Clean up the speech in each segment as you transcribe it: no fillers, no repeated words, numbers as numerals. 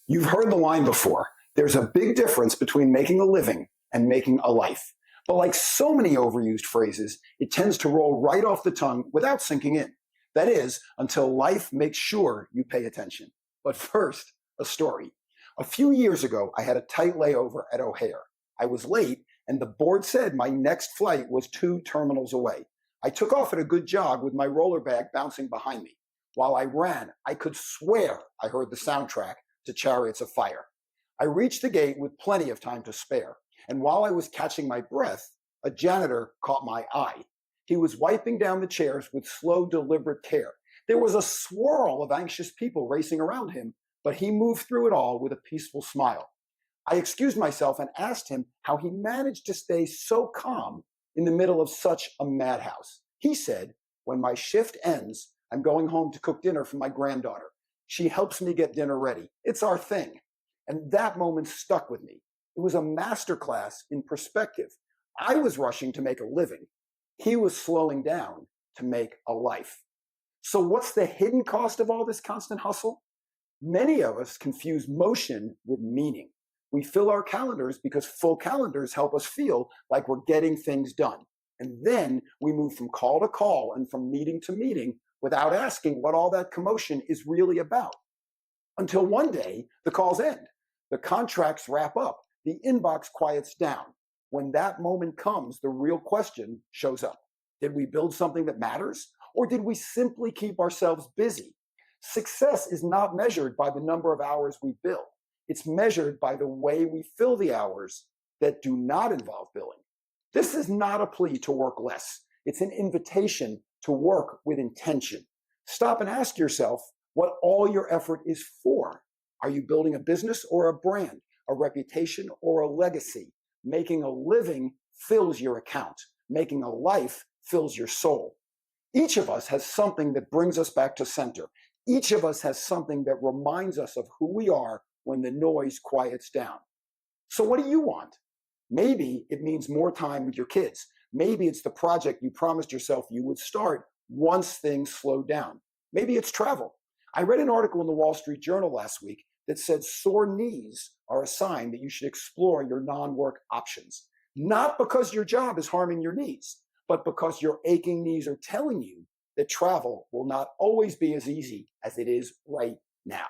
You've heard the line before. There's a big difference between making a living and making a life. But like so many overused phrases, it tends to roll right off the tongue without sinking in. That is, until life makes sure you pay attention. But first, a story. A few years ago, I had a tight layover at O'Hare. I was late, and the board said my next flight was 2 terminals away. I took off at a good jog with my roller bag bouncing behind me. While I ran, I could swear I heard the soundtrack to Chariots of Fire. I reached the gate with plenty of time to spare, and while I was catching my breath, a janitor caught my eye. He was wiping down the chairs with slow, deliberate care. There was a swirl of anxious people racing around him, but he moved through it all with a peaceful smile. I excused myself and asked him how he managed to stay so calm in the middle of such a madhouse. He said, "When my shift ends, I'm going home to cook dinner for my granddaughter. She helps me get dinner ready. It's our thing." And that moment stuck with me. It was a masterclass in perspective. I was rushing to make a living. He was slowing down to make a life. So what's the hidden cost of all this constant hustle? Many of us confuse motion with meaning. We fill our calendars because full calendars help us feel like we're getting things done. And then we move from call to call and from meeting to meeting without asking what all that commotion is really about. Until one day, the calls end, the contracts wrap up, the inbox quiets down. When that moment comes, the real question shows up. Did we build something that matters? Or did we simply keep ourselves busy? Success is not measured by the number of hours we bill. It's measured by the way we fill the hours that do not involve billing. This is not a plea to work less. It's an invitation to work with intention. Stop and ask yourself what all your effort is for. Are you building a business or a brand, a reputation or a legacy? Making a living fills your account. Making a life fills your soul. Each of us has something that brings us back to center. Each of us has something that reminds us of who we are when the noise quiets down. So what do you want? Maybe it means more time with your kids. Maybe it's the project you promised yourself you would start once things slowed down. Maybe it's travel. I read an article in the Wall Street Journal last week that said sore knees are a sign that you should explore your non-work options. Not because your job is harming your knees, but because your aching knees are telling you that travel will not always be as easy as it is right now.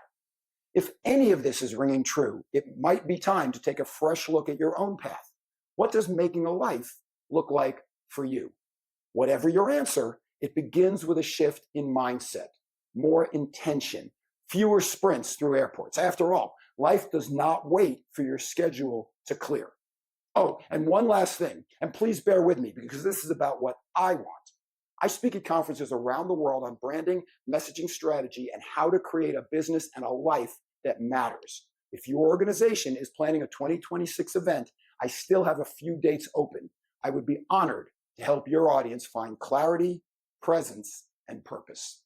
If any of this is ringing true, it might be time to take a fresh look at your own path. What does making a life look like for you? Whatever your answer, it begins with a shift in mindset, more intention, fewer sprints through airports. After all, life does not wait for your schedule to clear. Oh, and one last thing, and please bear with me because this is about what I want. I speak at conferences around the world on branding, messaging strategy, and how to create a business and a life that matters. If your organization is planning a 2026 event, I still have a few dates open. I would be honored to help your audience find clarity, presence, and purpose.